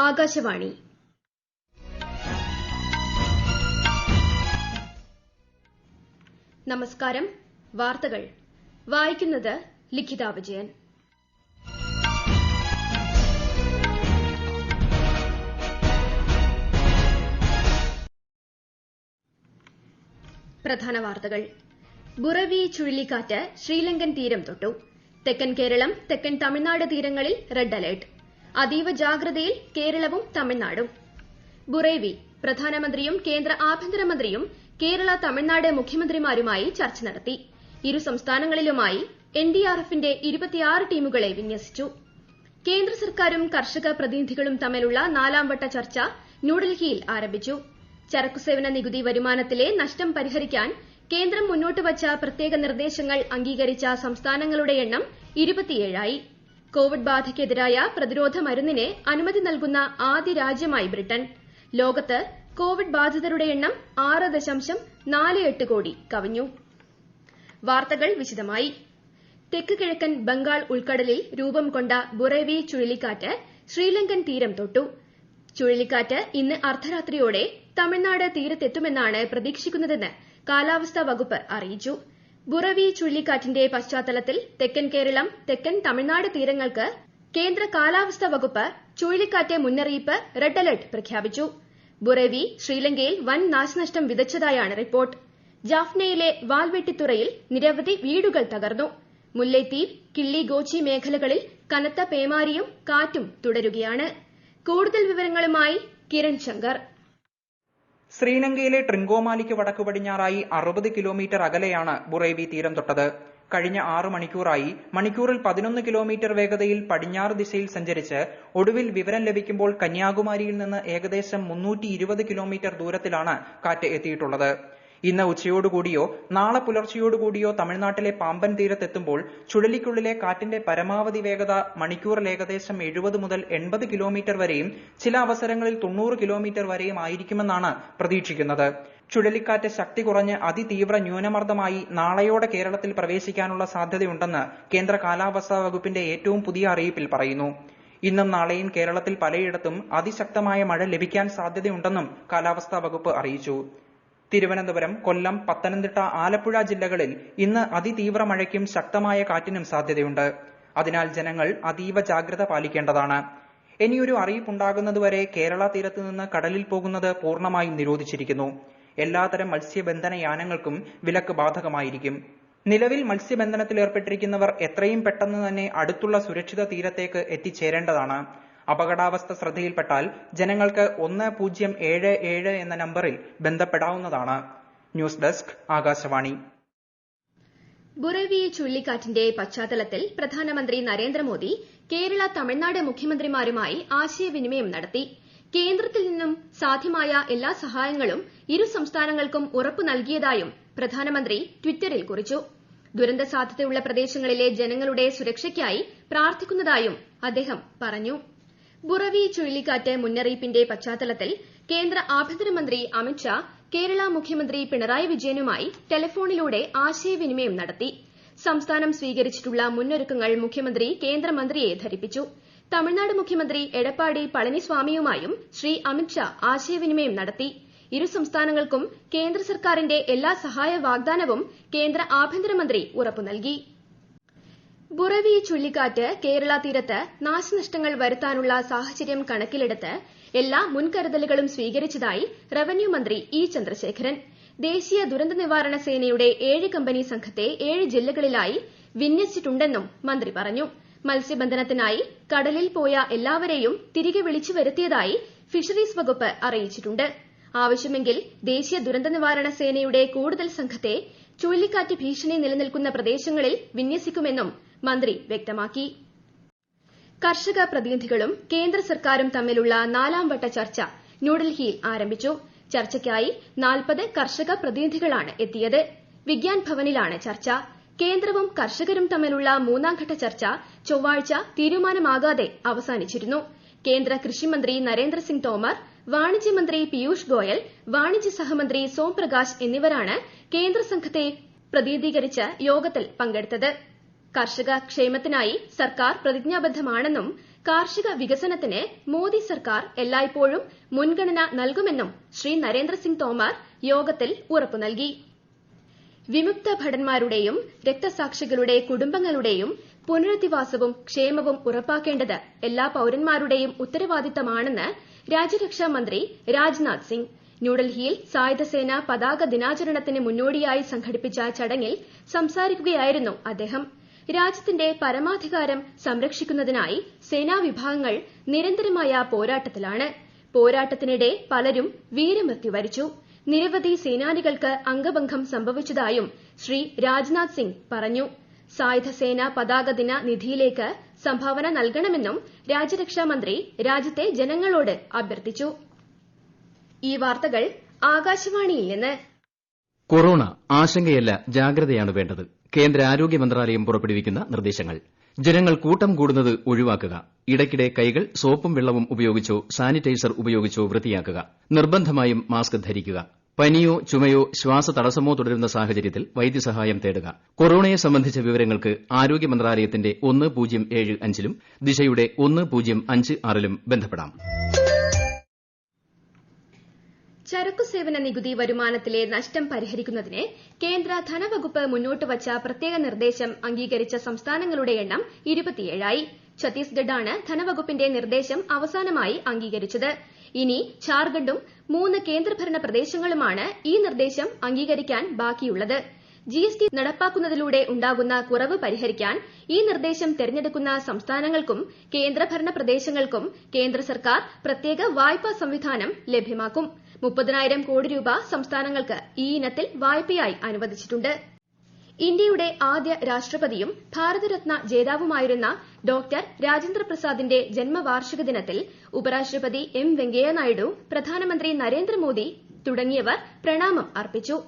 ആകാശവാണി നമസ്കാരം. വാർത്തകൾ വായിക്കുന്നത് ലിഖിത വിജയൻ. പ്രധാന വാർത്തകൾ. ബുറവി ചുഴലിക്കാറ്റ് ശ്രീലങ്കൻ തീരം തൊട്ടു. തെക്കൻ കേരളം, തെക്കൻ തമിഴ്നാട് തീരങ്ങളിൽ റെഡ് അലർട്ട്. അതീവ ജാഗ്രതയിൽ കേരളവും തമിഴ്നാടും. ബുറേവി പ്രധാനമന്ത്രിയും കേന്ദ്ര ആഭ്യന്തരമന്ത്രിയും കേരള തമിഴ്നാട് മുഖ്യമന്ത്രിമാരുമായി ചർച്ച നടത്തി. ഇരു സംസ്ഥാനങ്ങളിലുമായി എൻഡിആർഎഫിന്റെ 26 ടീമുകളെ വിന്യസിച്ചു. കേന്ദ്ര സർക്കാരും കർഷക പ്രതിനിധികളും തമ്മിലുള്ള 4ാം വട്ട ചർച്ച ന്യൂഡൽഹിയിൽ ആരംഭിച്ചു. ചരക്കുസേവന നികുതി വരുമാനത്തിലെ നഷ്ടം പരിഹരിക്കാൻ കേന്ദ്രം മുന്നോട്ടുവച്ച പ്രത്യേക നിർദ്ദേശങ്ങൾ അംഗീകരിച്ച സംസ്ഥാനങ്ങളുടെ എണ്ണം 27ആയി. കോവിഡ് ബാധയ്ക്കെതിരായ പ്രതിരോധ മരുന്നിന് അനുമതി നൽകുന്ന ആദ്യ രാജ്യമായി ബ്രിട്ടൻ. ലോകത്ത് കോവിഡ് ബാധിതരുടെ എണ്ണം 6.48 കോടി കവിഞ്ഞു. വാർത്തകൾ വിശദമായി. തെക്ക് കിഴക്കൻ ബംഗാൾ ഉൾക്കടലിൽ രൂപം കൊണ്ട ബുറേവി ചുഴലിക്കാറ്റ് ശ്രീലങ്കൻ തീരം തൊട്ടു. ചുഴലിക്കാറ്റ് ഇന്ന് അർദ്ധരാത്രിയോടെ തമിഴ്നാട് തീരത്തെത്തുമെന്നാണ് പ്രതീക്ഷിക്കുന്നതെന്ന് കാലാവസ്ഥാ വകുപ്പ് അറിയിച്ചു. ബുറവി ചുഴലിക്കാറ്റിന്റെ പശ്ചാത്തലത്തിൽ തെക്കൻ കേരളം, തെക്കൻ തമിഴ്നാട് തീരങ്ങൾക്ക് കേന്ദ്ര കാലാവസ്ഥാ വകുപ്പ് ചുഴലിക്കാറ്റ് മുന്നറിയിപ്പ് റെഡ് അലർട്ട് പ്രഖ്യാപിച്ചു. ബുറേവി ശ്രീലങ്കയിൽ വൻ നാശനഷ്ടം വിതച്ചതായാണ് റിപ്പോർട്ട്. ജാഫ്നയിലെ വാൽവെട്ടിത്തുറയിൽ നിരവധി വീടുകൾ തകർന്നു. മുല്ലൈത്തീവ്, കിള്ളി-ഗോച്ചി മേഖലകളിൽ കനത്ത പേമാരിയും കാറ്റും തുടരുകയാണ്. കൂടുതൽ വിവരങ്ങളുമായി കിരൺ ശങ്കർ. ശ്രീലങ്കയിലെ ട്രിങ്കോമാലിക്ക് വടക്കു പടിഞ്ഞാറായി 60 കിലോമീറ്റർ അകലെയാണ് ബുറേവി തീരം തൊട്ടത്. കഴിഞ്ഞ 6 മണിക്കൂറായി മണിക്കൂറിൽ 11 കിലോമീറ്റർ വേഗതയിൽ പടിഞ്ഞാറ് ദിശയിൽ സഞ്ചരിച്ച് ഒടുവിൽ വിവരം ലഭിക്കുമ്പോൾ കന്യാകുമാരിയിൽ നിന്ന് ഏകദേശം 320 കിലോമീറ്റർ ദൂരത്തിലാണ് കാറ്റ് എത്തിയിട്ടുള്ളത്. ഇന്ന് ഉച്ചയോടുകൂടിയോ നാളെ പുലർച്ചയോടുകൂടിയോ തമിഴ്നാട്ടിലെ പാമ്പൻ തീരത്തെത്തുമ്പോൾ ചുഴലിക്കുള്ളിലെ കാറ്റിന്റെ പരമാവധി വേഗത മണിക്കൂറിൽ ഏകദേശം 70 മുതൽ 80 കിലോമീറ്റർ വരെയും ചില അവസരങ്ങളിൽ 90 കിലോമീറ്റർ വരെയും ആയിരിക്കുമെന്നാണ് പ്രതീക്ഷിക്കുന്നത്. ചുഴലിക്കാറ്റ് ശക്തി കുറഞ്ഞ് അതിതീവ്ര ന്യൂനമർദ്ദമായി നാളെയോടെ കേരളത്തിൽ പ്രവേശിക്കാനുള്ള സാധ്യതയുണ്ടെന്ന് കേന്ദ്ര കാലാവസ്ഥാ വകുപ്പിന്റെ ഏറ്റവും പുതിയ അറിയിപ്പിൽ പറയുന്നു. ഇന്നും നാളെയും കേരളത്തിൽ പലയിടത്തും അതിശക്തമായ മഴ ലഭിക്കാൻ സാധ്യതയുണ്ടെന്നും കാലാവസ്ഥാ വകുപ്പ് അറിയിച്ചു. തിരുവനന്തപുരം, കൊല്ലം, പത്തനംതിട്ട, ആലപ്പുഴ ജില്ലകളിൽ ഇന്ന് അതിതീവ്ര മഴയ്ക്കും ശക്തമായ കാറ്റിനും സാധ്യതയുണ്ട്. അതിനാൽ ജനങ്ങൾ അതീവ ജാഗ്രത പാലിക്കേണ്ടതാണ്. ഇനിയൊരു അറിയിപ്പുണ്ടാകുന്നതുവരെ കേരള തീരത്ത് നിന്ന് കടലിൽ പോകുന്നത് പൂർണ്ണമായും നിരോധിച്ചിരിക്കുന്നു. എല്ലാത്തരം മത്സ്യബന്ധന യാനങ്ങൾക്കും വിലക്ക് ബാധകമായിരിക്കും. നിലവിൽ മത്സ്യബന്ധനത്തിൽ ഏർപ്പെട്ടിരിക്കുന്നവർ എത്രയും പെട്ടെന്ന് തന്നെ അടുത്തുള്ള സുരക്ഷിത തീരത്തേക്ക് എത്തിച്ചേരേണ്ടതാണ്. അപകടാവസ്ഥ ശ്രദ്ധയിൽപ്പെട്ടാൽ ജനങ്ങൾക്ക് 1077 എന്ന നമ്പറിൽ ബന്ധപ്പെടാവുന്നതാണ്. News desk, Akashvani. ബുറേവി ചുഴലിക്കാറ്റിന്റെ പശ്ചാത്തലത്തിൽ പ്രധാനമന്ത്രി നരേന്ദ്രമോദി കേരള തമിഴ്നാട് മുഖ്യമന്ത്രിമാരുമായി ആശയവിനിമയം നടത്തി. കേന്ദ്രത്തിൽ നിന്നും സാധ്യമായ എല്ലാ സഹായങ്ങളും ഇരു സംസ്ഥാനങ്ങൾക്കും ഉറപ്പു നൽകിയതായും പ്രധാനമന്ത്രി ട്വിറ്ററിൽ കുറിച്ചു. ദുരന്ത സാധ്യതയുള്ള പ്രദേശങ്ങളിലെ ജനങ്ങളുടെ സുരക്ഷയ്ക്കായി പ്രാർത്ഥിക്കുന്നതായും അദ്ദേഹം പറഞ്ഞു. ബുറവി ചുഴലിക്കാറ്റ് മുന്നറിയിപ്പിന്റെ പശ്ചാത്തലത്തിൽ കേന്ദ്ര ആഭ്യന്തരമന്ത്രി അമിത്ഷാ കേരള മുഖ്യമന്ത്രി പിണറായി വിജയനുമായി ടെലിഫോണിലൂടെ ആശയവിനിമയം നടത്തി. സംസ്ഥാനം സ്വീകരിച്ചിട്ടുള്ള മുന്നൊരുക്കങ്ങൾ മുഖ്യമന്ത്രി കേന്ദ്രമന്ത്രിയെ ധരിപ്പിച്ചു. തമിഴ്നാട് മുഖ്യമന്ത്രി എടപ്പാടി പളനിസ്വാമിയുമായും ശ്രീ അമിത്ഷാ ആശയവിനിമയം നടത്തി. ഇരു സംസ്ഥാനങ്ങൾക്കും കേന്ദ്ര സർക്കാരിന്റെ എല്ലാ സഹായ വാഗ്ദാനവും കേന്ദ്ര ആഭ്യന്തരമന്ത്രി ഉറപ്പു നൽകി. ബുറവി ചുഴലിക്കാറ്റ് കേരള തീരത്ത് നാശനഷ്ടങ്ങൾ വരുത്താനുള്ള സാഹചര്യം കണക്കിലെടുത്ത് എല്ലാ മുൻകരുതലുകളും സ്വീകരിച്ചതായി റവന്യൂ മന്ത്രി ഇ ചന്ദ്രശേഖരൻ. ദേശീയ ദുരന്ത നിവാരണ സേനയുടെ 7 കമ്പനി സംഘത്തെ 7 ജില്ലകളിലായി വിന്യസിച്ചിട്ടുണ്ടെന്നും മന്ത്രി പറഞ്ഞു. മത്സ്യബന്ധനത്തിനായി കടലിൽ പോയ എല്ലാവരെയും തിരികെ വിളിച്ചു വരുത്തിയതായി ഫിഷറീസ് വകുപ്പ് അറിയിച്ചിട്ടുണ്ട്. ആവശ്യമെങ്കിൽ ദേശീയ ദുരന്ത നിവാരണ സേനയുടെ കൂടുതൽ സംഘത്തെ ചുഴലിക്കാറ്റ് ഭീഷണി നിലനിൽക്കുന്ന പ്രദേശങ്ങളിൽ വിന്യസിക്കുമെന്നും മന്ത്രി വ്യക്തമാക്കി. കർഷക പ്രതിനിധികളും കേന്ദ്ര സർക്കാരും തമ്മിലുള്ള 4ാം വട്ട ചർച്ച ന്യൂഡൽഹിയിൽ ആരംഭിച്ചു. ചർച്ചയ്ക്കായി 40 കർഷക പ്രതിനിധികളാണ് എത്തിയത്. വിഗ്യാൻ ഭവനിലാണ് ചർച്ച. കേന്ദ്രവും കർഷകരും തമ്മിലുള്ള 3ാം ഘട്ട ചർച്ച ചൊവ്വാഴ്ച തീരുമാനമാകാതെ അവസാനിച്ചിരുന്നു. കേന്ദ്ര കൃഷിമന്ത്രി നരേന്ദ്രസിംഗ് തോമർ, വാണിജ്യമന്ത്രി പീയൂഷ് ഗോയൽ, വാണിജ്യ സഹമന്ത്രി സോം പ്രകാശ് എന്നിവരാണ് കേന്ദ്ര സംഘത്തെ പ്രതിനിധീകരിച്ച് യോഗത്തിൽ പങ്കെടുത്തത്. കർഷക ക്ഷേമത്തിനായി സർക്കാർ പ്രതിജ്ഞാബദ്ധമാണെന്നും കാർഷിക വികസനത്തിന് മോദി സർക്കാർ എല്ലായ്പ്പോഴും മുൻഗണന നൽകുമെന്നും ശ്രീ നരേന്ദ്രസിംഗ് തോമർ യോഗത്തിൽ ഉറപ്പു നൽകി. വിമുക്ത ഭടന്മാരുടെയും രക്തസാക്ഷികളുടെ കുടുംബങ്ങളുടെയും പുനരധിവാസവും ക്ഷേമവും ഉറപ്പാക്കേണ്ടത് എല്ലാ പൌരന്മാരുടെയും ഉത്തരവാദിത്തമാണെന്ന് രാജ്യരക്ഷാ മന്ത്രി രാജ്നാഥ് സിംഗ് ന്യൂഡൽഹിയിൽ സായുധ സേനാ പതാക ദിനാചരണത്തിന് മുന്നോടിയായി സംഘടിപ്പിച്ച ചടങ്ങിൽ സംസാരിക്കുകയായിരുന്നു അദ്ദേഹം. രാജ്യത്തിന്റെ പരമാധികാരം സംരക്ഷിക്കുന്നതിനായി സേനാവിഭാഗങ്ങൾ നിരന്തരമായ പോരാട്ടത്തിലാണ്. പോരാട്ടത്തിനിടെ പലരും വീരമൃത്യു വരിച്ചു. നിരവധി സേനാനികൾക്ക് അംഗഭംഗം സംഭവിച്ചതായും ശ്രീ രാജ്നാഥ് സിംഗ് പറഞ്ഞു. സായുധ സേനാ പതാക ദിന നിധിയിലേക്ക് സംഭാവന നൽകണമെന്നും രാജ്യരക്ഷാ മന്ത്രി രാജ്യത്തെ ജനങ്ങളോട് അഭ്യർത്ഥിച്ചു. ഈ വാർത്തകൾ ആകാശവാണിയിൽ നിന്ന്. കൊറോണ ആശങ്കയല്ല, ജാഗ്രതയാണ് വേണ്ടത്. കേന്ദ്ര ആരോഗ്യ മന്ത്രാലയം പുറപ്പെടുവിക്കുന്ന നിർദ്ദേശങ്ങൾ. ജനങ്ങൾ കൂട്ടം കൂടുന്നത് ഒഴിവാക്കുക. ഇടയ്ക്കിടെ കൈകൾ സോപ്പും വെള്ളവും ഉപയോഗിച്ചോ സാനിറ്റൈസർ ഉപയോഗിച്ചോ വൃത്തിയാക്കുക. നിർബന്ധമായും മാസ്ക് ധരിക്കുക. പനിയോ ചുമയോ ശ്വാസതടസ്സമോ തുടരുന്ന സാഹചര്യത്തിൽ വൈദ്യസഹായം തേടുക. കൊറോണയെ സംബന്ധിച്ച വിവരങ്ങൾക്ക് ആരോഗ്യ മന്ത്രാലയത്തിന്റെ 1075-ലും ദിശയുടെ 1056-ലും ബന്ധപ്പെടാം. ചരക്കു സേവന നികുതി വരുമാനത്തിലെ നഷ്ടം പരിഹരിക്കുന്നതിന് കേന്ദ്ര ധനവകുപ്പ് മുന്നോട്ട് വച്ച പ്രത്യേക നിർദ്ദേശം അംഗീകരിച്ച സംസ്ഥാനങ്ങളുടെ എണ്ണം 27ആയി. ഛത്തീസ്ഗഡാണ് ധനവകുപ്പിന്റെ നിർദ്ദേശം അവസാനമായി അംഗീകരിച്ചത്. ഇനി ഝാർഖണ്ഡും 3 കേന്ദ്രഭരണ പ്രദേശങ്ങളുമാണ് ഈ നിർദ്ദേശം അംഗീകരിക്കാൻ ബാക്കിയുള്ളത്. ജിഎസ്ടി നടപ്പാക്കുന്നതിലൂടെ ഉണ്ടാകുന്ന കുറവ് പരിഹരിക്കാൻ ഈ നിർദ്ദേശം തെരഞ്ഞെടുക്കുന്ന സംസ്ഥാനങ്ങൾക്കും കേന്ദ്രഭരണ പ്രദേശങ്ങൾക്കും കേന്ദ്ര സർക്കാർ പ്രത്യേക വായ്പാ സംവിധാനം ലഭ്യമാക്കും. 30,000 കോടി രൂപ സംസ്ഥാനങ്ങൾക്ക് ഈ ഇനത്തിൽ വായ്പയായി അനുവദിച്ചിട്ടുണ്ട്. ഇന്ത്യയുടെ ആദ്യ രാഷ്ട്രപതിയും ഭാരതരത്ന ജേതാവുമായിരുന്ന ഡോക്ടർ രാജേന്ദ്ര പ്രസാദിന്റെ ജന്മവാർഷിക ദിനത്തിൽ ഉപരാഷ്ട്രപതി എം വെങ്കയ്യനായിഡു, പ്രധാനമന്ത്രി നരേന്ദ്രമോദി തുടങ്ങിയവർ പ്രണാമം അർപ്പിച്ചു.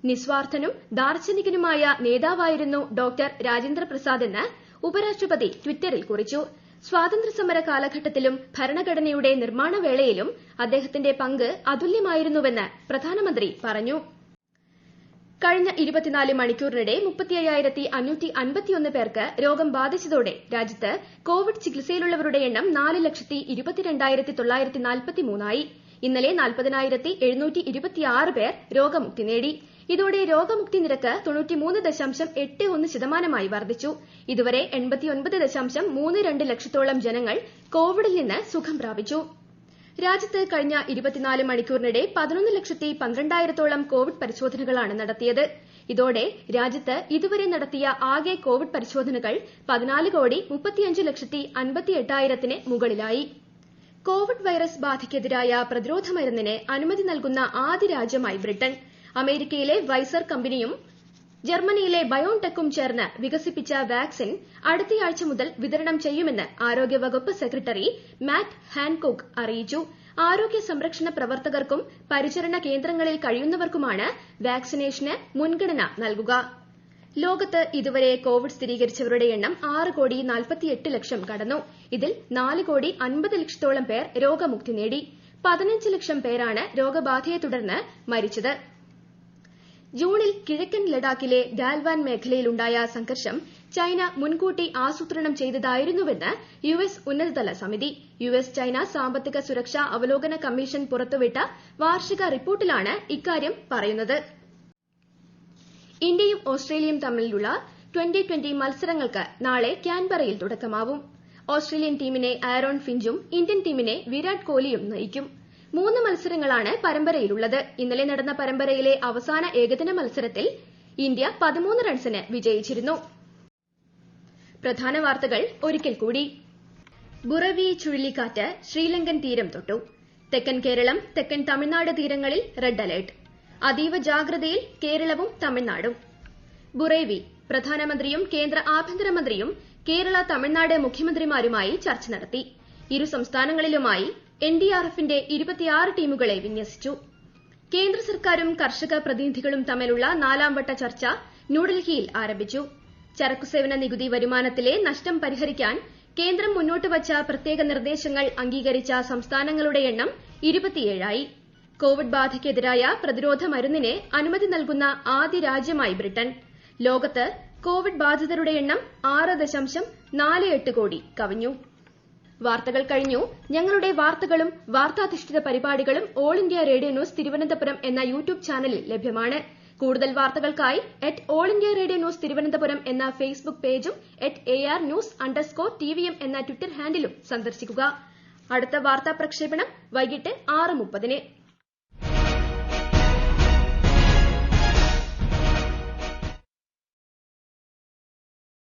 നിസ്വാർത്ഥനും ദാർശനികനുമായ നേതാവായിരുന്നു ഡോക്ടർ രാജേന്ദ്ര പ്രസാദ് എന്ന് ഉപരാഷ്ട്രപതി ട്വിറ്ററിൽ കുറിച്ചു. സ്വാതന്ത്ര്യസമര കാലഘട്ടത്തിലും ഭരണഘടനയുടെ നിർമ്മാണവേളയിലും അദ്ദേഹത്തിന്റെ പങ്ക് അതുല്യമായിരുന്നുവെന്ന് പ്രധാനമന്ത്രി പറഞ്ഞു. കഴിഞ്ഞ 24 മണിക്കൂറിനിടെ 35,551 പേർക്ക് രോഗം ബാധിച്ചതോടെ രാജ്യത്ത് കോവിഡ് ചികിത്സയിലുള്ളവരുടെ എണ്ണം 4,22,943ആയി. ഇന്നലെ 40,726 പേർ രോഗമുക്തി നേടി. ഇതോടെ രോഗമുക്തി നിരക്ക് 93.81% വർദ്ധിച്ചു. ഇതുവരെ 89.32 ലക്ഷത്തോളം ജനങ്ങൾ കോവിഡിൽ നിന്ന് സുഖം പ്രാപിച്ചു. രാജ്യത്ത് കഴിഞ്ഞ 24 മണിക്കൂറിനിടെ 11,12,000-ഓളം കോവിഡ് പരിശോധനകളാണ് നടത്തിയത്. ഇതോടെ രാജ്യത്ത് ഇതുവരെ നടത്തിയ ആകെ കോവിഡ് പരിശോധനകൾ 14,35,58,000-ന് മുകളിലായി. കോവിഡ് വൈറസ് ബാധയ്ക്കെതിരായ പ്രതിരോധ മരുന്നിന് അനുമതി നൽകുന്ന ആദ്യ രാജ്യമായി ബ്രിട്ടൻ. അമേരിക്കയിലെ വൈസർ കമ്പനിയും ജർമ്മനിയിലെ ബയോൺടെക്കും ചേർന്ന് വികസിപ്പിച്ച വാക്സിൻ അടുത്തയാഴ്ച മുതൽ വിതരണം ചെയ്യുമെന്ന് ആരോഗ്യവകുപ്പ് സെക്രട്ടറി മാറ്റ് ഹാൻകോക്ക് അറിയിച്ചു. ആരോഗ്യ സംരക്ഷണ പ്രവർത്തകർക്കും പരിചരണ കേന്ദ്രങ്ങളിൽ കഴിയുന്നവർക്കുമാണ് വാക്സിനേഷന് മുൻഗണന നൽകുക. ലോകത്ത് ഇതുവരെ കോവിഡ് സ്ഥിരീകരിച്ചവരുടെ എണ്ണം 6,48,00,000 കടന്നു. ഇതിൽ 4,50,00,000-ഓളം പേർ രോഗമുക്തി നേടി. 15 ലക്ഷം പേരാണ് രോഗബാധയെ തുടർന്ന് മരിച്ചത്. ജൂണിൽ കിഴക്കൻ ലഡാക്കിലെ ഗാൽവാൻ മേഖലയിലുണ്ടായ സംഘർഷം ചൈന മുൻകൂട്ടി ആസൂത്രണം ചെയ്തതായിരുന്നുവെന്ന് യുഎസ് ഉന്നതതല സമിതി. യുഎസ് ചൈന സാമ്പത്തിക സുരക്ഷാ അവലോകന കമ്മീഷൻ പുറത്തുവിട്ട വാർഷിക റിപ്പോർട്ടിലാണ് ഇക്കാര്യം പറയുന്നത്. ഇന്ത്യയും ഓസ്ട്രേലിയയും തമ്മിലുള്ള 2020 മത്സരങ്ങൾക്ക് നാളെ ക്യാൻബറയിൽ തുടക്കമാവും. ഓസ്ട്രേലിയൻ ടീമിനെ ആരോൺ ഫിഞ്ചും ഇന്ത്യൻ ടീമിനെ വിരാട് കോഹ്ലിയും നയിക്കും. 3 മത്സരങ്ങളാണ് പരമ്പരയിലുള്ളത്. ഇന്നലെ നടന്ന പരമ്പരയിലെ അവസാന ഏകദിന മത്സരത്തിൽ ഇന്ത്യ 13 റൺസിന് വിജയിച്ചിരുന്നു. പ്രധാന വാർത്തകൾ ഒരിക്കൽ കൂടി. ബുറവി ചുഴലിക്കാറ്റ് ശ്രീലങ്കൻ തീരം തൊട്ടു. തെക്കൻ കേരളം, തെക്കൻ തമിഴ്നാട് തീരങ്ങളിൽ റെഡ് അലർട്ട്. അതീവ ജാഗ്രതയിൽ കേരളവും തമിഴ്നാടും. ബുറേവി പ്രധാനമന്ത്രിയും കേന്ദ്ര ആഭ്യന്തരമന്ത്രിയും കേരള തമിഴ്നാട് മുഖ്യമന്ത്രിമാരുമായി ചർച്ച നടത്തി. ഇരു സംസ്ഥാനങ്ങളിലുമായി എൻഡിആർഎഫിന്റെ 26 ടീമുകളെ വിന്യസിച്ചു. കേന്ദ്ര സർക്കാരും കർഷക പ്രതിനിധികളും തമ്മിലുള്ള 4ാം വട്ട ചർച്ച ന്യൂഡൽഹിയിൽ ആരംഭിച്ചു. ചരക്കുസേവന നികുതി വരുമാനത്തിലെ നഷ്ടം പരിഹരിക്കാൻ കേന്ദ്രം മുന്നോട്ട് വച്ച പ്രത്യേക നിർദ്ദേശങ്ങൾ അംഗീകരിച്ച സംസ്ഥാനങ്ങളുടെ എണ്ണം 27ആയി. കോവിഡ് ബാധയ്ക്കെതിരായ പ്രതിരോധ മരുന്നിന് അനുമതി നൽകുന്ന ആദ്യ രാജ്യമായി ബ്രിട്ടൻ. ലോകത്ത് കോവിഡ് ബാധിതരുടെ എണ്ണം 6.48 കോടി കവിഞ്ഞു. വാർത്തകൾ കഴിഞ്ഞു. ഞങ്ങളുടെ വാർത്തകളും വാർത്താധിഷ്ഠിത പരിപാടികളും all India radio news Thiruvananthapuram എന്ന യൂട്യൂബ് ചാനലിൽ ലഭ്യമാണ്. കൂടുതൽ വാർത്തകൾക്കായി @AllIndiaRadioNews തിരുവനന്തപുരം എന്ന ഫേസ്ബുക്ക് പേജും @ARnews_TVM എന്ന ട്വിറ്റർ ഹാൻഡിലും സന്ദർശിക്കുക. അടുത്ത വാർത്താ പ്രക്ഷേപണം വൈകിട്ട് 6:30.